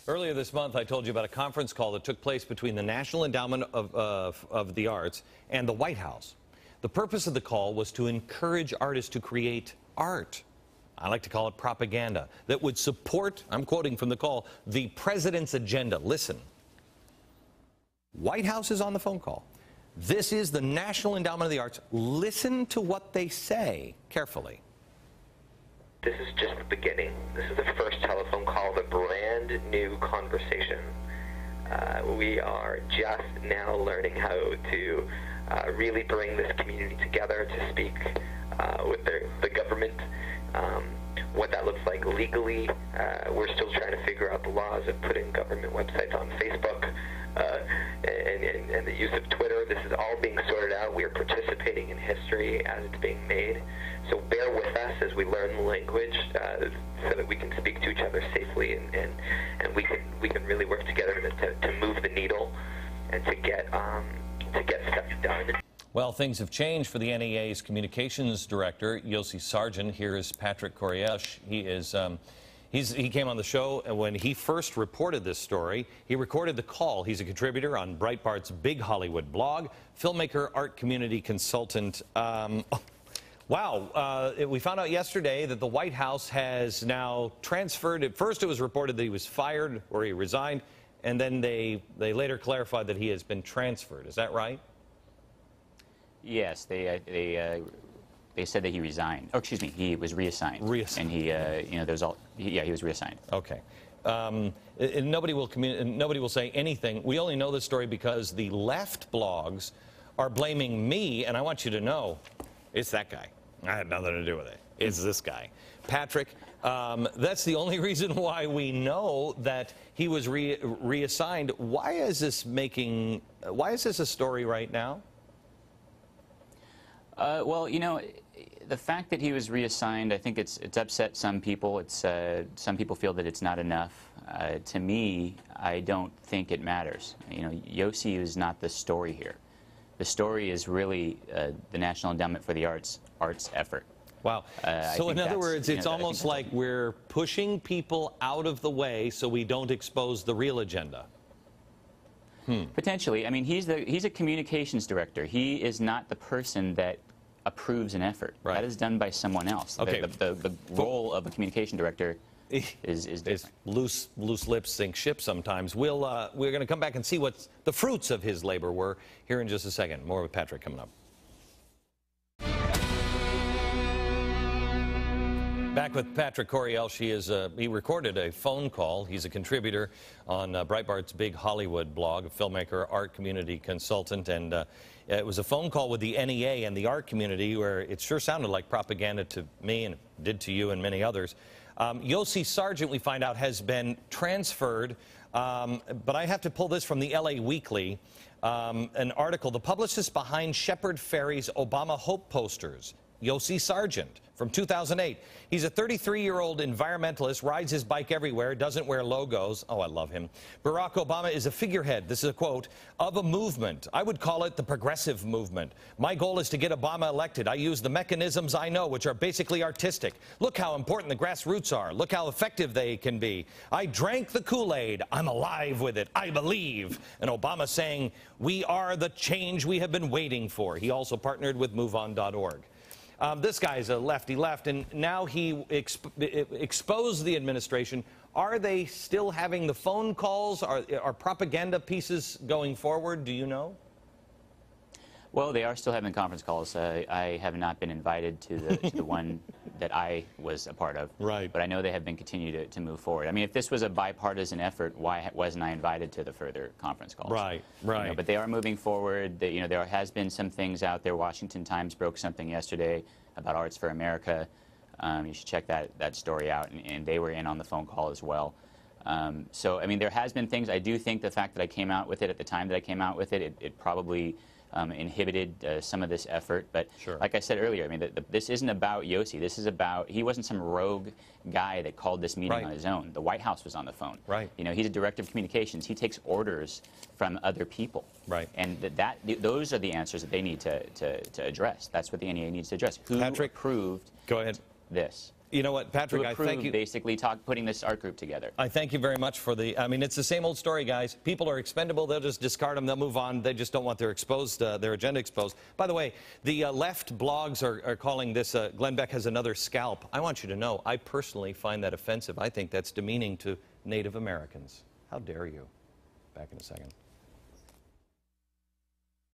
Earlier this month, I told you about a conference call that took place between the National Endowment of the Arts and the White House. The purpose of the call was to encourage artists to create art. I like to call it propaganda that would support, I'm quoting from the call, the president's agenda. Listen. White House is on the phone call. This is the National Endowment of the Arts. Listen to what they say carefully. This is just the beginning. This is the first telephone call of a brand new conversation. We are just now learning how to really bring this community together to speak with the government. What that looks like legally, we're still trying to figure out the laws of putting government websites on Facebook and the use of Twitter. This is all being sorted out. We are participating in history as it's being made. So bear with us as we learn the language so that we can speak to each other safely and we can really work together to move the needle and to get stuff done. Well, things have changed for the NEA's communications director, Yossi Sargent. Here is Patrick Courrielche. He came on the show, and when he first reported this story, he recorded the call. He's a contributor on Breitbart's BigHollywood blog, filmmaker, art community consultant. Wow, we found out yesterday that the White House has now transferred. At first it was reported that he was fired or he resigned, and then they later clarified that he has been transferred. Is that right? Yes, they said that he resigned. Oh, excuse me, he was reassigned. Reassigned. And he was reassigned. Okay. And nobody will say anything. We only know this story because the left blogs are blaming me, and I want you to know it's that guy. I had nothing to do with it. It's this guy. Patrick, that's the only reason why we know that he was reassigned. Why is this a story right now? Well, you know, the fact that he was reassigned, I think it's upset some people. Some people feel that it's not enough. To me, I don't think it matters. You know, Yossi is not the story here. The story is really the National Endowment for the Arts effort. Wow. So in other words, it's almost like we're pushing people out of the way so we don't expose the real agenda. Potentially. I mean, he's a communications director. He is not the person that approves an effort. Right. That is done by someone else. Okay. The role of a communication director is different. Loose lips sink ships sometimes. We're going to come back and see what the fruits of his labor were here in just a second. More with Patrick coming up. Back with Patrick Courrielche. He recorded a phone call. He's a contributor on Breitbart's BigHollywood blog, a filmmaker, art community consultant, and it was a phone call with the NEA and the art community where it sure sounded like propaganda to me and did to you and many others. Yossi Sargent, we find out, has been transferred, but I have to pull this from the LA Weekly, an article, the publicist behind Shepard Fairey's Obama Hope posters. Yossi Sargent from 2008. He's a 33-year-old environmentalist, rides his bike everywhere, doesn't wear logos. Oh, I love him. Barack Obama is a figurehead, this is a quote, of a movement. I would call it the progressive movement. My goal is to get Obama elected. I use the mechanisms I know, which are basically artistic. Look how important the grassroots are. Look how effective they can be. I drank the Kool-Aid. I'm alive with it. I believe. And Obama saying, we are the change we have been waiting for. He also partnered with MoveOn.org. This guy's a lefty left, and now he exposed the administration. Are they still having the phone calls? Are propaganda pieces going forward? Do you know? Well, they are still having conference calls. I have not been invited to the one that I was a part of. Right. But I know they have been continuing to move forward. I mean, if this was a bipartisan effort, why wasn't I invited to the further conference calls? Right, right. You know, but they are moving forward. You know, there has been some things out there. Washington Times broke something yesterday about Arts for America. You should check that story out, and they were in on the phone call as well. So, I mean, there has been things. I do think the fact that I came out with it at the time that I came out with it, it probably inhibited some of this effort. But like I said earlier, I mean, this isn't about Yossi. This is about, he wasn't some rogue guy that called this meeting on his own. The White House was on the phone. Right. You know, he's a director of communications. He takes orders from other people. Right. And those are the answers that they need to address. That's what the NEA needs to address. Who approved this? You know what, Patrick, I thank you. Basically putting this art group together. I thank you very much for the, I mean, it's the same old story, guys. People are expendable. They'll just discard them. They'll move on. They just don't want their agenda exposed. By the way, the left blogs are calling this, Glenn Beck has another scalp. I want you to know, I personally find that offensive. I think that's demeaning to Native Americans. How dare you? Back in a second.